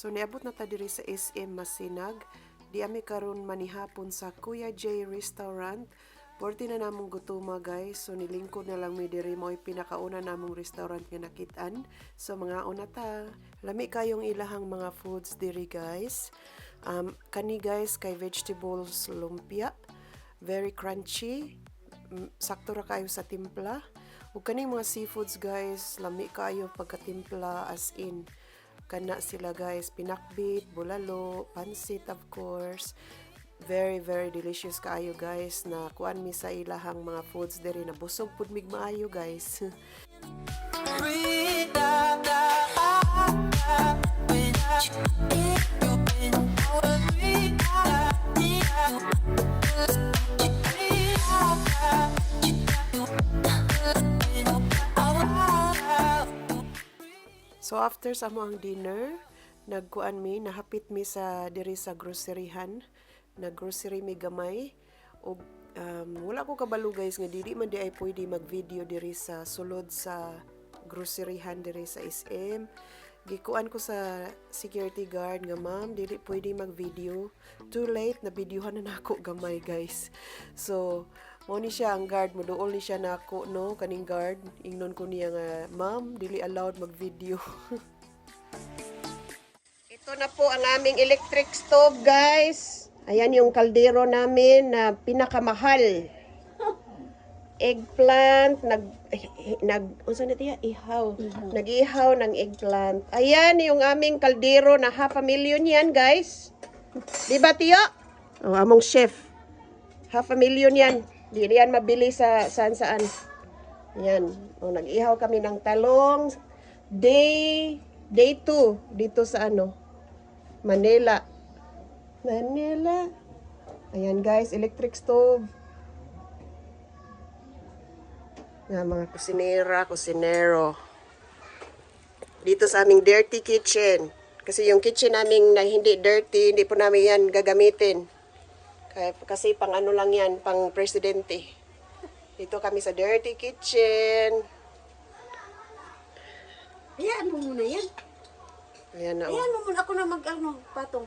So niabot na ta diri sa SM Masinag. Di ami karon manihapon sa Kuya J Restaurant. Porti na namong gutuma guys. So nilingkod na lang mi diri mo pinakauna namong restaurant nga nakitaan. So mga una ta. Lami kayong ilahang mga foods diri guys. Kani guys kay vegetables lumpia. Very crunchy. Sakto ra kayo sa timpla. Ug kaning mga seafoods guys, lami kayo pagkatimpla as in. Kana sila guys, pinakbit, bulalo, pansit of course. Very delicious kaayo guys na kuan mi sa ilahang mga foods diri na busog pud mig maayo guys. So after sa among dinner, nagkuan mi, nahapit mi sa diri sa groceryhan. Nag-grocery mi gamay. Og wala ko kabalo guys nga dili man di ay pwede mag-video diri sa sulod sa groceryhan diri sa SM. Gikuan ko sa security guard nga ma'am, dili pwede mag-video. Too late na videohan na nako gamay guys. So mo ni siya ang guard, moduol ni siya nako no kaning guard. Ingnon ko niya nga ma'am, dili allowed mag-video. Ito na po ang aming electric stove guys. Ayan yung kaldero namin na pinakamahal. Eggplant, unsa na tiya? Ihaw. Nag-ihaw ng eggplant. Ayan yung aming kaldero na 500,000 yan, guys. Di ba, tiyo? Oh, among chef. 500,000 yan. Di yan mabili sa saan-saan. Yan. Oh, nag-ihaw kami ng talong. Day 2 dito sa Manila. Ayan guys, electric stove. Nga mga kusinero. Dito sa aming dirty kitchen. Kasi yung kitchen namin na hindi dirty, hindi po namin yan gagamitin. Kasi pang lang yan, pang presidente. Dito kami sa dirty kitchen. Ayan mo muna yan. Ayan na. Ayan mo muna ako na patong.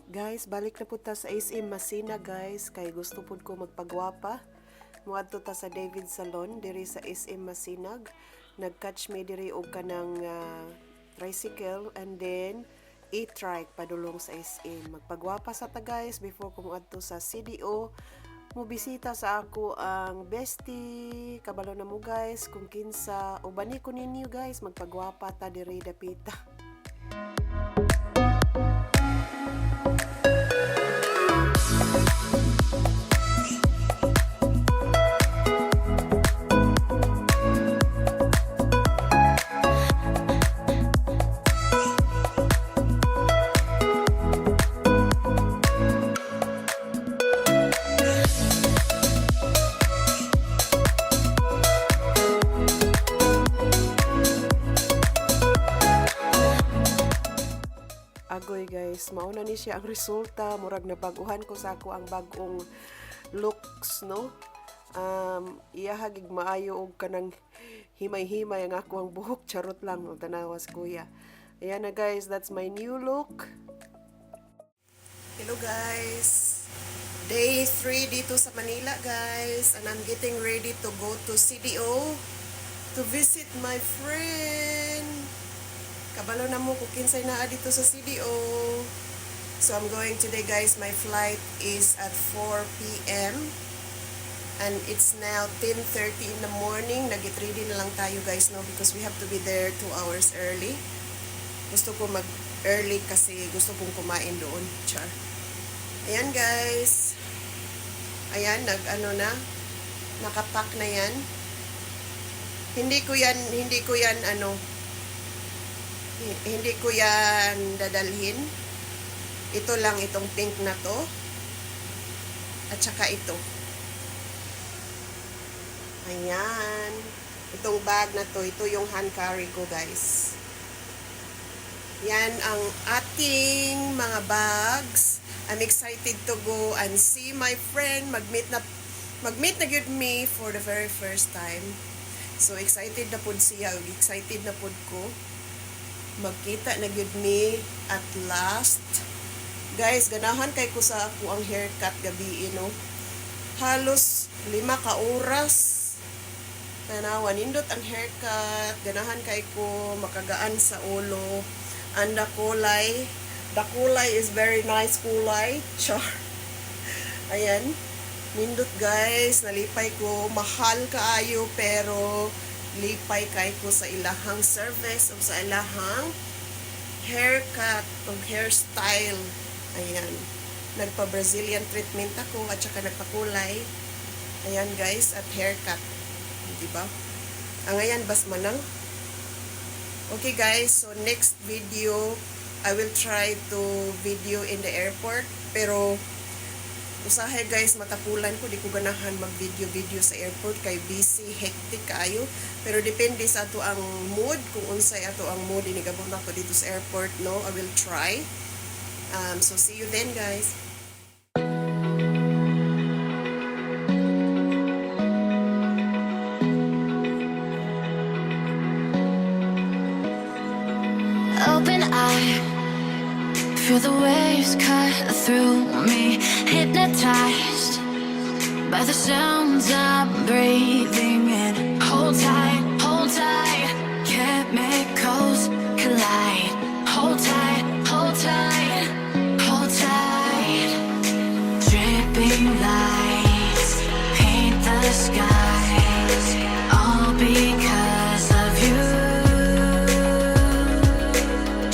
Guys, balik na po ta sa SM Masina guys. Kay gusto po ko magpagwapa. Muadto ta sa David Salon diri sa SM Masinag. nag-catch me diri og kanang tricycle and then e-trike padulong sa SM. Magpagwapa sa ta guys before ko moadto sa CDO. Mubisita sa ako ang bestie, kabalo na mo guys, kung kinsa, ubani ko ninyo guys, magpagwapa ta diri dapita. Agoy guys, mauna ni siya ang resulta, murag nabaguhan ko sa ako ang bagong looks, no? Iyahagig maayo og kanang himay-himay ang ako ang buhok, charot lang, tanawas kuya. Ayan na guys, that's my new look. Hello guys, day 3 dito sa Manila guys, and I'm getting ready to go to CDO to visit my friend. Kabalo na mo kung kinsay naa dito sa CDO. So I'm going today guys. My flight is at 4 p.m. And it's now 10:30 in the morning. Nag-get ready na lang tayo guys, no? Because we have to be there 2 hours early. Gusto ko mag-early kasi gusto kong kumain doon. Char. Ayan guys. Ayan, nakapack na yan. Hindi ko yan dadalhin. Ito lang, itong pink na to. At saka ito. Ayan. Itong bag na to, ito yung hand carry ko guys. Yan ang ating mga bags. I'm excited to go and see my friend. Mag-meet na gyud me for the very first time. So excited na pud siya, excited na pud ko. Magkita na gyud me at last. Guys, ganahan kay ko sa ako ang haircut gabi, no? Halos 5 ka oras. Tanawa, nindot ang haircut. Ganahan kay ko makagaan sa ulo. And the kulay is very nice kulay. Char. Ayan. Nindot guys, nalipay ko. Mahal kaayo pero lipay kay ko sa ilahang service o sa ilahang haircut o hairstyle. Ayan. Nagpa-Brazilian treatment ako at saka nagpakulay. Ayan guys, at haircut. Diba? Ang ayan, bas manang. Okay guys, so next video, I will try to video in the airport. Pero usahay guys, matapulan ko, di ko ganahan mag-video sa airport kay busy, hectic kayo. Pero depende sa ato ang mood, kung unsay ato ang mood, inigabot na ko dito sa airport, no? I will try. So see you then guys. Open eye, feel the waves cut through me, hypnotized by the sounds I'm breathing in. Hold tight, chemicals collide. Hold tight, hold tight, hold tight. Dripping lights paint the skies, all because of you.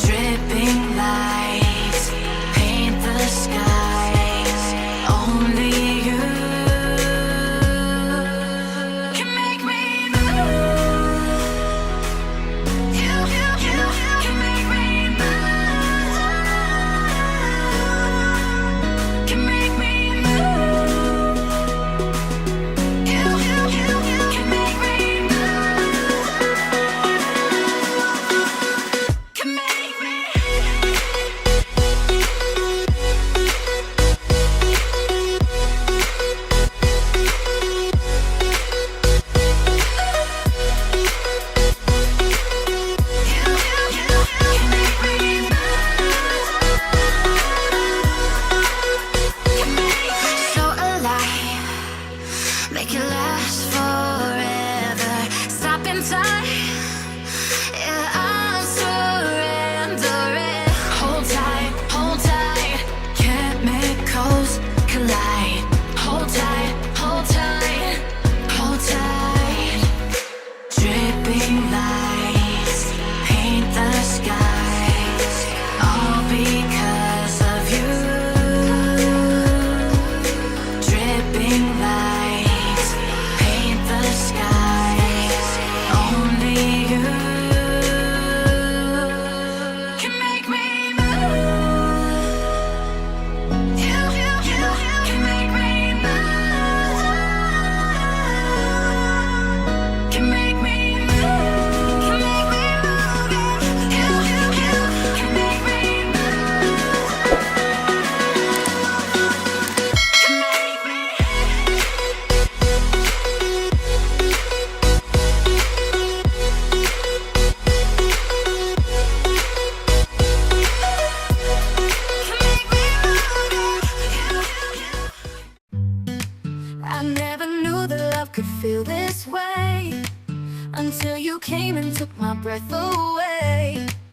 Dripping lights paint the skies, only you can make me move. never knew that love could feel this way until you came and took my breath away.